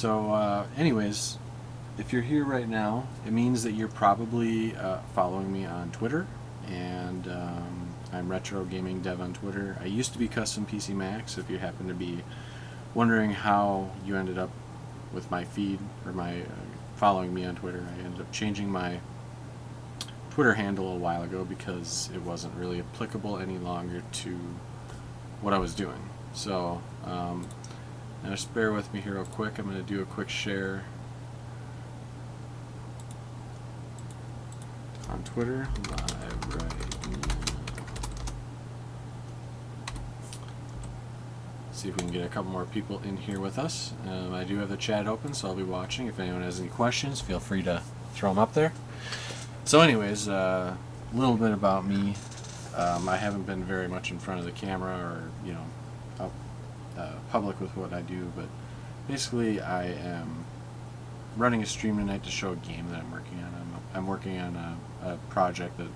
Anyways, if you're here right now, it means that you're probably following me on Twitter, and I'm Retro Gaming Dev on Twitter. I used to be Custom PC Max. If you happen to be wondering how you ended up with my feed or my following me on Twitter, I ended up changing my Twitter handle a while ago because it wasn't really applicable any longer to what I was doing. So now just bear with me here real quick. I'm going to do a quick share on Twitter live right now. See if we can get a couple more people in here with us. I do have the chat open, so I'll be watching. If anyone has any questions, feel free to throw them up there. So anyways, a little bit about me. I haven't been very much in front of the camera or, out public with what I do, but basically I am running a stream tonight to show a game that I'm working on. I'm working on a project that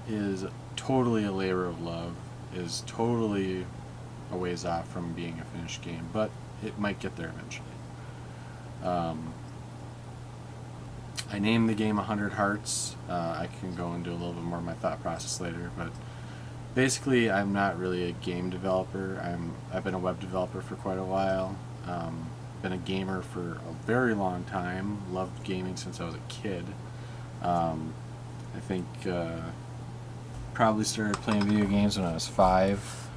is totally a labor of love, is totally a ways off from being a finished game, but it might get there eventually. I named the game 100 Hearts. I can go into a little bit more of my thought process later, but basically I'm not really a game developer. I've been a web developer for quite a while. Been a gamer for a very long time. Loved gaming since I was a kid. I think probably started playing video games when I was 5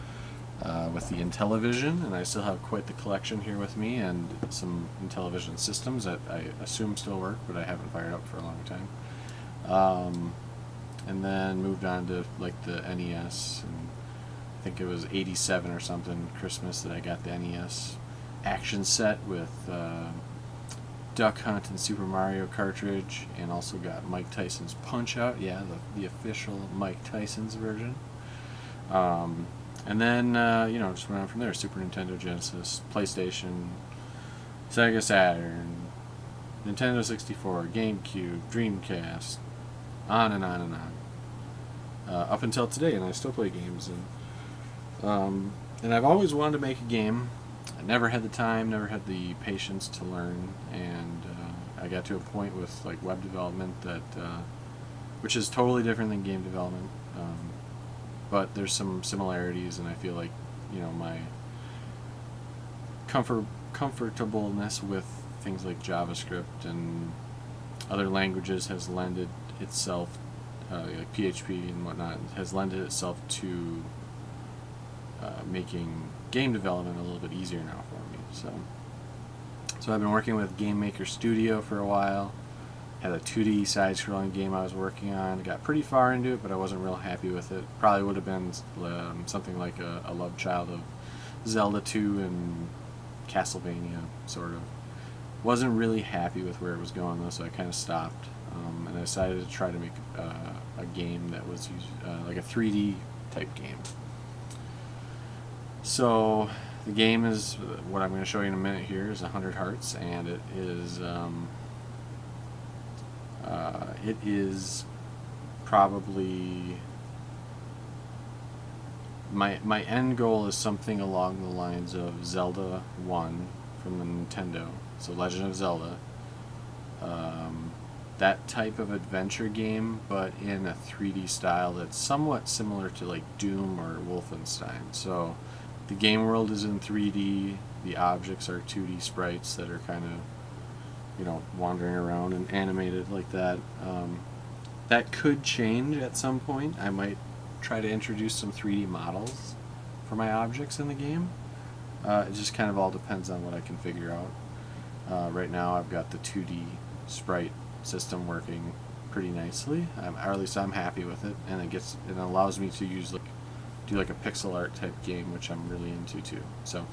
with the Intellivision, and I still have quite the collection here with me, and some Intellivision systems that I assume still work, but I haven't fired up for a long time. And then moved on to like the NES, and I think it was 87 or something, Christmas, that I got the NES action set with Duck Hunt and Super Mario cartridge, and also got Mike Tyson's Punch-Out, yeah, the official Mike Tyson's version. And then, just went on from there. Super Nintendo, Genesis, PlayStation, Sega Saturn, Nintendo 64, GameCube, Dreamcast, on and on and on. Up until today, and I still play games. And I've always wanted to make a game. I never had the time, never had the patience to learn, and I got to a point with like web development that, which is totally different than game development, but there's some similarities, and I feel like my comfortableness with things like JavaScript and other languages has lended itself, like PHP and whatnot, has lended itself to making game development a little bit easier now for me. So I've been working with Game Maker Studio for a while. Had a 2D side-scrolling game I was working on. Got pretty far into it, but I wasn't real happy with it. Probably would have been something like a love child of Zelda 2 and Castlevania, sort of. Wasn't really happy with where it was going though, so I kind of stopped. And I decided to try to make a game that was like a 3D type game. So the game is what I'm going to show you in a minute here is 100 Hearts, and it is probably my end goal is something along the lines of Zelda 1 from the Nintendo, so Legend of Zelda, that type of adventure game, but in a 3D style that's somewhat similar to like Doom or Wolfenstein. So the game world is in 3D, the objects are 2D sprites that are kind of wandering around and animated like that. That could change at some point. I might try to introduce some 3D models for my objects in the game. It just kind of all depends on what I can figure out. Right now I've got the 2D sprite system working pretty nicely, or at least I'm happy with it, and it allows me to do like a pixel art type game, which I'm really into too. So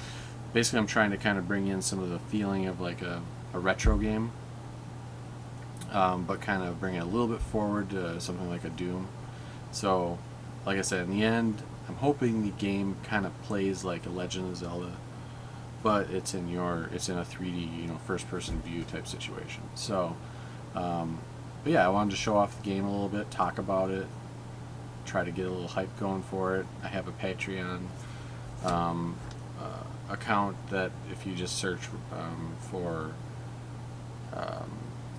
basically I'm trying to kind of bring in some of the feeling of like a retro game, but kind of bring it a little bit forward to something like a Doom. So like I said, in the end I'm hoping the game kind of plays like a Legend of Zelda, but it's in a 3D first person view type situation. So but yeah, I wanted to show off the game a little bit, talk about it, try to get a little hype going for it. I have a Patreon account that if you just search for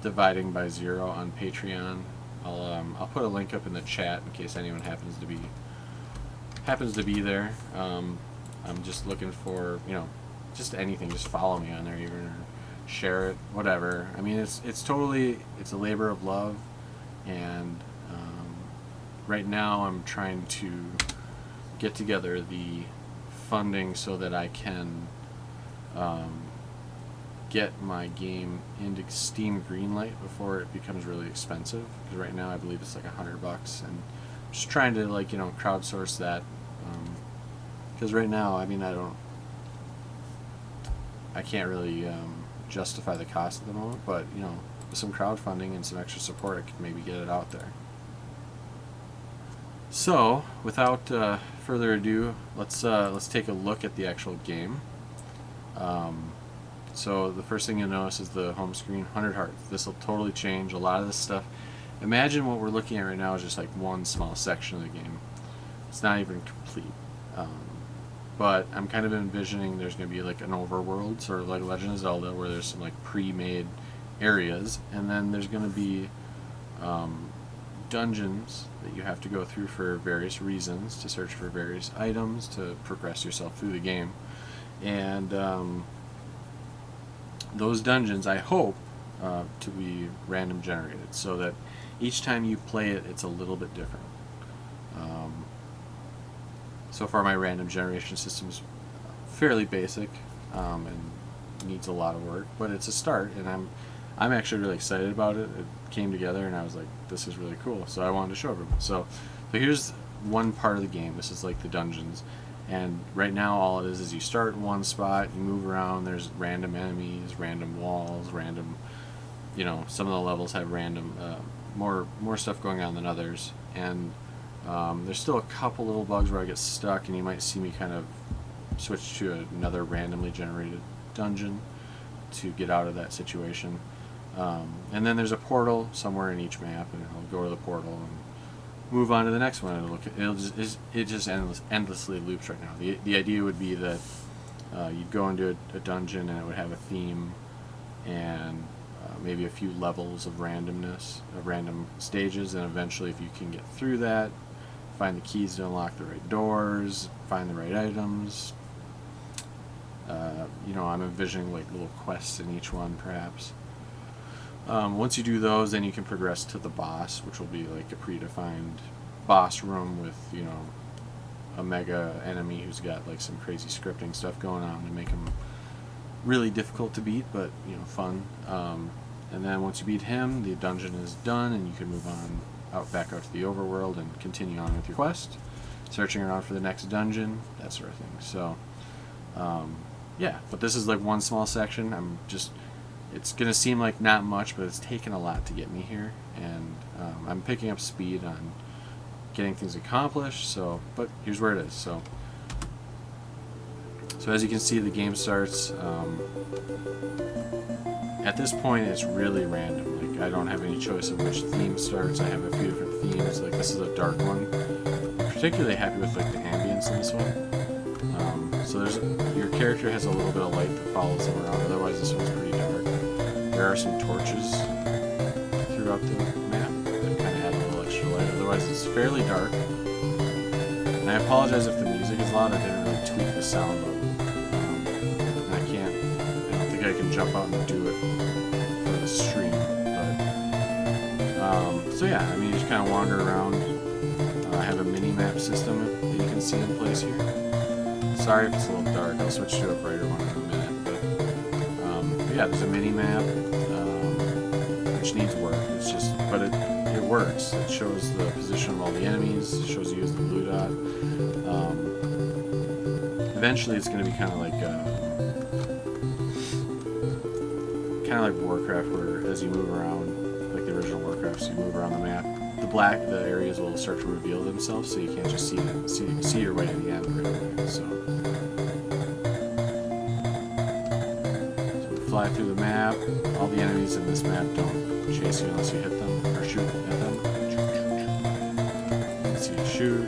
Dividing by Zero on Patreon. I'll put a link up in the chat in case anyone happens to be there. I'm just looking for, just anything. Just follow me on there, even, or share it, whatever. I mean, it's a labor of love, and right now I'm trying to get together the funding so that I can get my game into Steam Greenlight before it becomes really expensive. Because right now I believe it's like $100, and I'm just trying to crowdsource that. Because right now, I mean, I can't really justify the cost at the moment, but with some crowdfunding and some extra support, I could maybe get it out there. So, without further ado, let's take a look at the actual game. So the first thing you'll notice is the home screen, 100 hearts. This will totally change a lot of this stuff. Imagine what we're looking at right now is just like one small section of the game. It's not even complete. But I'm kind of envisioning there's going to be like an overworld, sort of like Legend of Zelda, where there's some like pre-made areas, and then there's going to be dungeons that you have to go through for various reasons, to search for various items, to progress yourself through the game. And those dungeons, I hope, to be random generated, so that each time you play it, it's a little bit different. So far, my random generation system is fairly basic and needs a lot of work, but it's a start, and I'm actually really excited about it. It came together, and I was like, this is really cool, so I wanted to show everyone. So here's one part of the game. This is like the dungeons, and right now all it is you start in one spot, you move around, there's random enemies, random walls, random, some of the levels have random, more stuff going on than others, and there's still a couple little bugs where I get stuck, and you might see me kind of switch to another randomly generated dungeon to get out of that situation. And then there's a portal somewhere in each map, and I'll go to the portal and move on to the next one. It just endlessly loops right now. The idea would be that you'd go into a dungeon, and it would have a theme and maybe a few levels of randomness, of random stages, and eventually, if you can get through that, find the keys to unlock the right doors, find the right items. I'm envisioning like little quests in each one, perhaps. Once you do those, then you can progress to the boss, which will be like a predefined boss room with, a mega enemy who's got like some crazy scripting stuff going on to make him really difficult to beat, but fun. And then once you beat him, the dungeon is done, and you can move on back out to the overworld and continue on with your quest, searching around for the next dungeon, that sort of thing. So, yeah, but this is like one small section. It's gonna seem like not much, but it's taken a lot to get me here, and I'm picking up speed on getting things accomplished. So, but here's where it is. So as you can see, the game starts. At this point, it's really random. Like, I don't have any choice of which theme starts. I have a few different themes. Like, this is a dark one. I'm particularly happy with like the ambience in this one. So your character has a little bit of light that follows them around. Otherwise, this one's pretty dark. There are some torches throughout the map that kind of add a little extra light. Otherwise, it's fairly dark. And I apologize if the music is loud. I didn't really tweak the sound up. And I don't think I can jump out and do it for the stream. But so yeah, I mean, you just kind of wander around. I have a mini-map system that you can see in place here. Sorry if it's a little dark. I'll switch to a brighter one in a minute. But yeah, there's a mini-map, which needs work. But it works. It shows the position of all the enemies. It shows you as the blue dot. Eventually, it's going to be kind of like Warcraft, where as you move around, like the original Warcraft, so you move around the map, the areas will start to reveal themselves, so you can't just see your way to the end right away. So we fly through the map. All the enemies in this map don't chase you unless you hit them or shoot at them. So you shoot.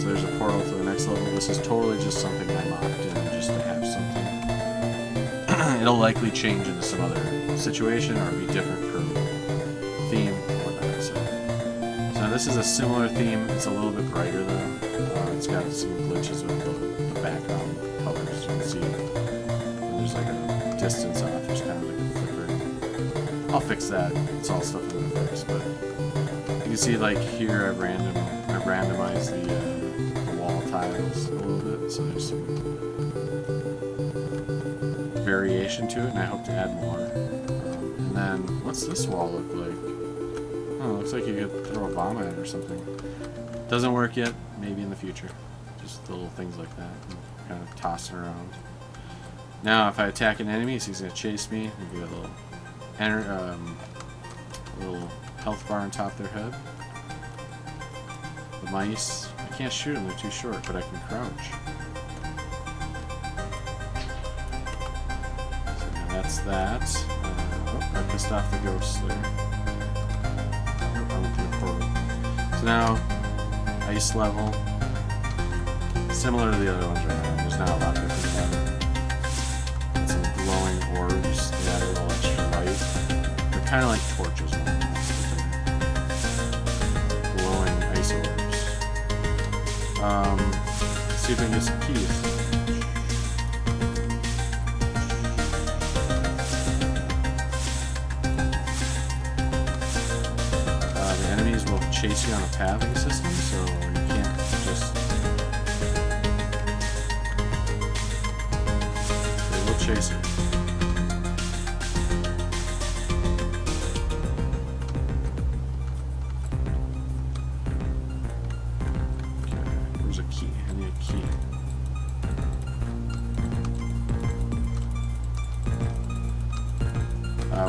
So there's a portal to the next level. This is totally just something I mocked in just to have something. It'll likely change into some other situation or be different per theme or whatnot. So this is a similar theme. It's a little bit brighter though. It's got some glitches with the background colors. You can see when there's like a distance off. There's kind of like a flicker. I'll fix that. It's all stuff I'm gonna fix. But you can see like here I've randomized the wall tiles a little bit. So there's some variation to it, and I hope to add more. And then what's this wall look like? Oh, it looks like you could throw a bomb at it or something. Doesn't work yet. Maybe in the future. Just little things like that. Kind of tossing around. Now, if I attack an enemy, he's going to chase me. Maybe a little health bar on top of their head. The mice. I can't shoot them. They're too short, but I can crouch. So that's that. Oh, I pissed off the ghosts there. I went through the portal. So now, ice level, similar to the other ones right now. There's not a lot different about it. Some glowing orbs that add a little extra light. They're kind of like torches. Glowing ice orbs. Let's see if we can get some keys. The enemies will chase you on a pathing system, so you can't just... They will chase you. Okay, where's a key? I need a key.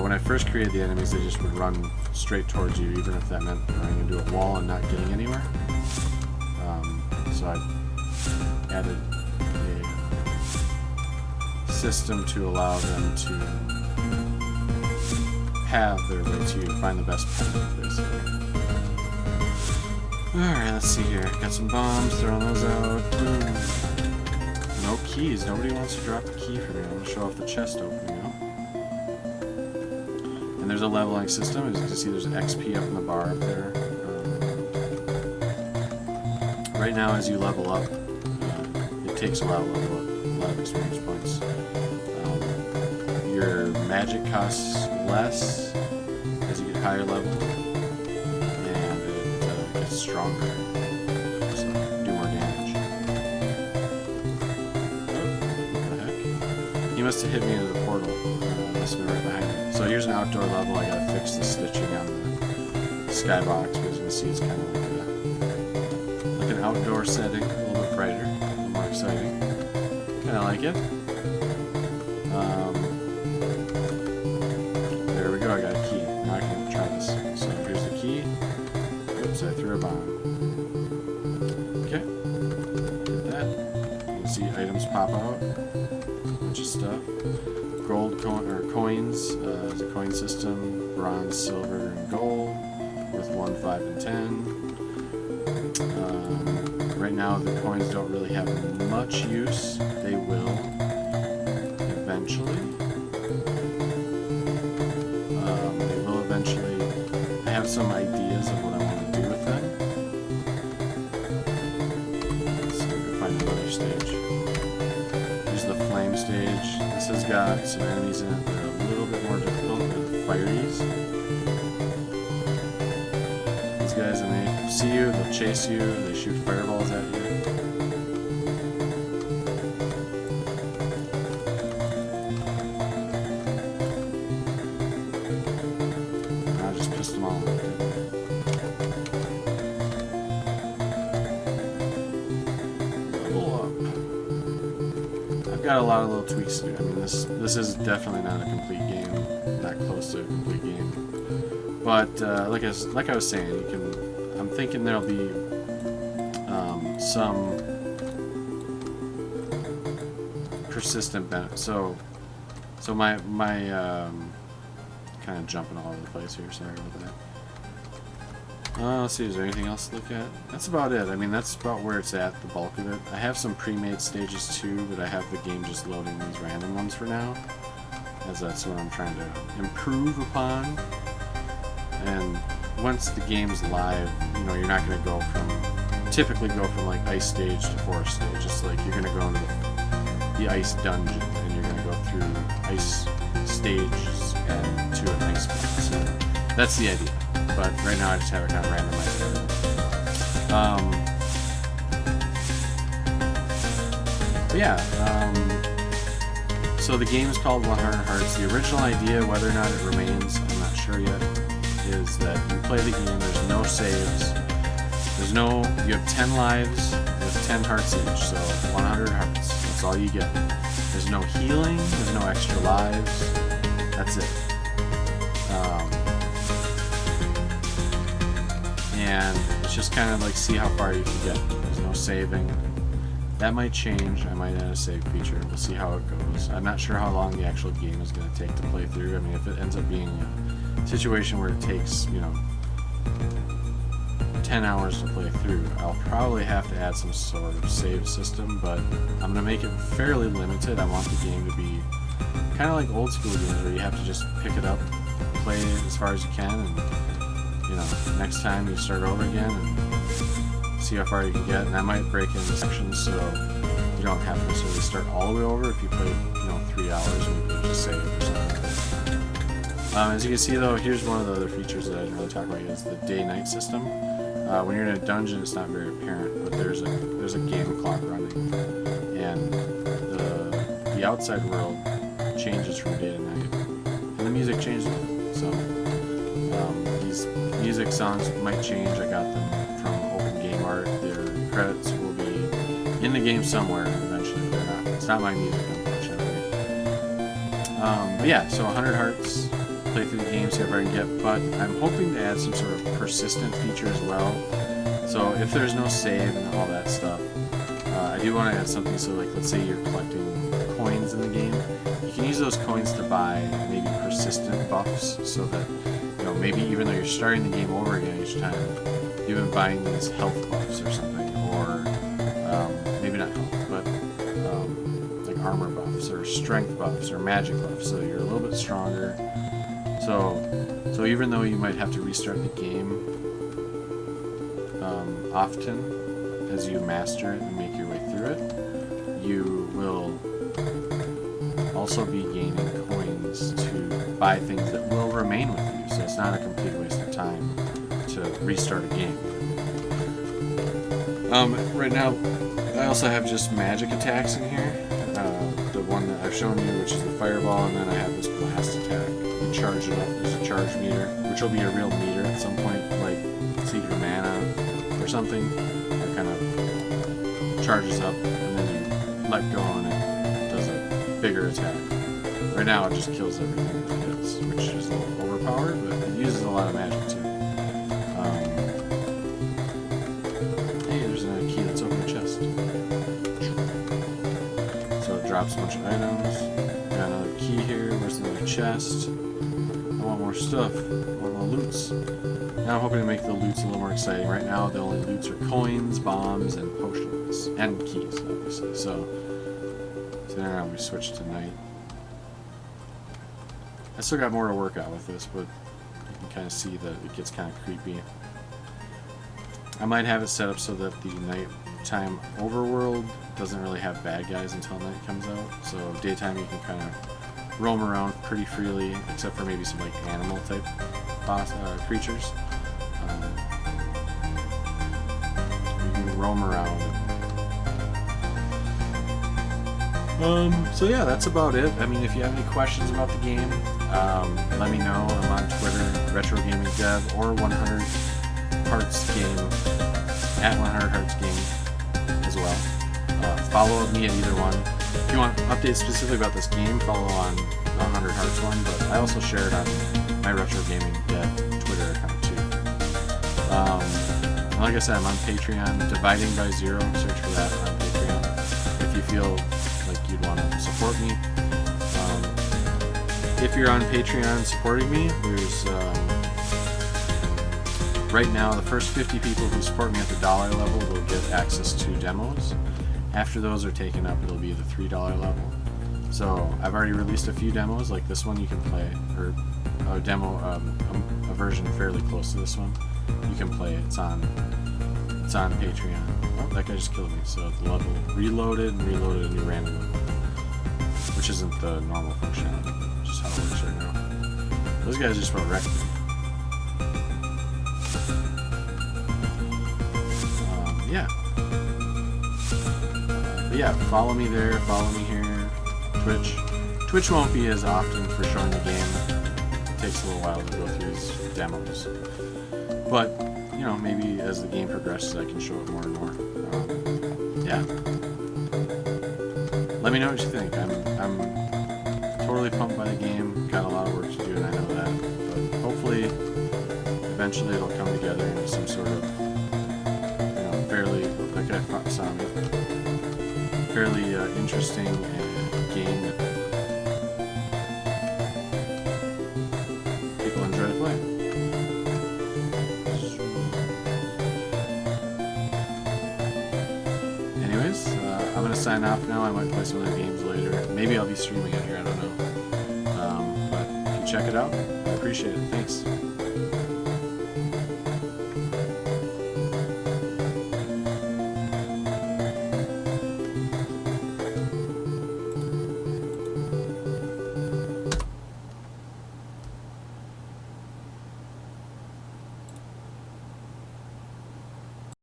When I first created the enemies, they just would run straight towards you, even if that meant running into a wall and not getting anywhere. So I added a system to allow them to have their way to you, find the best path, basically. Alright, let's see here. Got some bombs, throwing those out. Boom. No keys. Nobody wants to drop a key for me. I'm going to show off the chest opening now. And there's a leveling system. As you can see, there's an XP up in the bar up there. Right now, as you level up, it takes a while to level up, a lot of experience points. Your magic costs less as you get higher level, and it gets stronger, so do more damage. Oh, what the heck? He must have hit me into the portal. Must have been right behind me. So here's an outdoor level. I gotta fix the stitching on the skybox, but as you can see, it's kind of like an outdoor setting, a little bit brighter, a little more exciting. Kind of like it. There we go. I got a key. Now I can try this. So here's the key. Oops, I threw a bomb. Okay. Get that. You can see items pop out. A bunch of stuff. Gold coins is a coin system. Bronze, silver, and gold with 1, 5, and 10. Right now the coins don't really have much use. They will eventually. I have some ideas of what I want to do with them. Let's see if we can find another stage. Here's the flame stage. This has got some enemies in it that are a little bit more difficult than the fireys. These guys, when they see you, they'll chase you, they shoot fireballs at you. I just pissed them all off. Level up. I've got a lot of little tweaks to do. I mean, this is definitely not a complete game, not close to a complete game. But like I was saying, you can. I'm thinking there'll be some persistent benefit. So my kind of jumping all over the place here. Sorry about that. Let's see, is there anything else to look at? That's about it. I mean, that's about where it's at, the bulk of it. I have some pre-made stages too, but I have the game just loading these random ones for now, as that's what I'm trying to improve upon. And once the game's live, you know, you're not going to typically go from like ice stage to forest stage. It's like you're going to go into the ice dungeon, and you're going to go through ice stages and to an ice pit. So that's the idea. But right now I just have it kind of randomized. But yeah, so the game is called 100 Hearts. The original idea, whether or not it remains, I'm not sure yet, is that you play the game, there's no saves, you have 10 lives with 10 hearts each, so 100 hearts, that's all you get. There's no healing, there's no extra lives, that's it. And it's just kind of like see how far you can get. There's no saving. That might change. I might add a save feature. We'll see how it goes. I'm not sure how long the actual game is going to take to play through. I mean, if it ends up being a situation where it takes, 10 hours to play through, I'll probably have to add some sort of save system, but I'm going to make it fairly limited. I want the game to be kind of like old school games where you have to just pick it up, play it as far as you can, and next time you start over again and see how far you can get. And I might break into sections so you don't have to necessarily start all the way over if you played 3 hours and you just save or something. As you can see though, here's one of the other features that I didn't really talk about yet, is the day-night system. When you're in a dungeon, it's not very apparent, but there's a game clock running, and the outside world changes from day to night, and the music changes with it. So these music songs might change. I got them from Open Game Art. Their credits will be in the game somewhere eventually. They're not. It's not my music, unfortunately. But yeah, so 100 hearts. Play through the game, see how far I can get. But I'm hoping to add some sort of persistent feature as well. So if there's no save and all that stuff, I do want to add something. So like, let's say you're collecting coins in the game, you can use those coins to buy maybe persistent buffs, so that maybe even though you're starting the game over again each time, you've been buying these health buffs or something, or maybe not health, but like armor buffs or strength buffs or magic buffs, so you're a little bit stronger. So even though you might have to restart the game often as you master it and make your way through it, you will also be gaining coins to buy things that will remain with you, so it's not a complete waste of time to restart a game. Right now, I also have just magic attacks in here. The one that I've shown you, which is the fireball, and then I have this blast attack. You charge it up. There's a charge meter, which will be a real meter at some point, like Secret of Mana or something. That kind of charges up, and then you let go and it does a bigger attack. Right now, it just kills everything it hits, which is a little overpowered, but it uses a lot of magic too. Hey, there's another key that's open a chest. So it drops a bunch of items. Got another key here. Where's another chest? I want more stuff. I want more loots. Now I'm hoping to make the loots a little more exciting. Right now, the only loots are coins, bombs, and potions, and keys, obviously. So now we switch to night. I still got more to work out with this, but you can kind of see that it gets kind of creepy. I might have it set up so that the nighttime overworld doesn't really have bad guys until night comes out. So daytime you can kind of roam around pretty freely, except for maybe some like animal type creatures. You can roam around. So yeah, that's about it. I mean, if you have any questions about the game, let me know. I'm on Twitter, Retro Gaming Dev, or 100 Hearts Game, at 100 Hearts Game as well. Follow me at either one. If you want updates specifically about this game, follow on the 100 Hearts one, but I also share it on my Retro Gaming Dev Twitter account too. And like I said, I'm on Patreon, Dividing by Zero. Search for that on Patreon if you feel like you'd want to support me. If you're on Patreon supporting me, there's right now, the first 50 people who support me at the $1 level will get access to demos. After those are taken up, it'll be the $3 level. So I've already released a few demos, like this one you can play, or a demo, a version fairly close to this one. You can play. It's on Patreon. Oh, that guy just killed me. So the level reloaded and reloaded a new random level, which isn't the normal functionality, but just how it works right now. Those guys just about wrecked me. Yeah. But yeah, follow me there, follow me here. Twitch. Twitch won't be as often for showing the game. It takes a little while to go through these demos. But, you know, maybe as the game progresses I can show it more and more. Yeah. Let me know what you think. I'm totally pumped by the game. Got a lot of work to do and I know that. But hopefully, eventually it'll come together into some sort of, fairly, like I saw, fairly interesting game that people enjoy to play. Anyways, I'm gonna sign off now. I might play some other games later. Maybe I'll be streaming it here. I don't know. But if you check it out, I appreciate it. Thanks.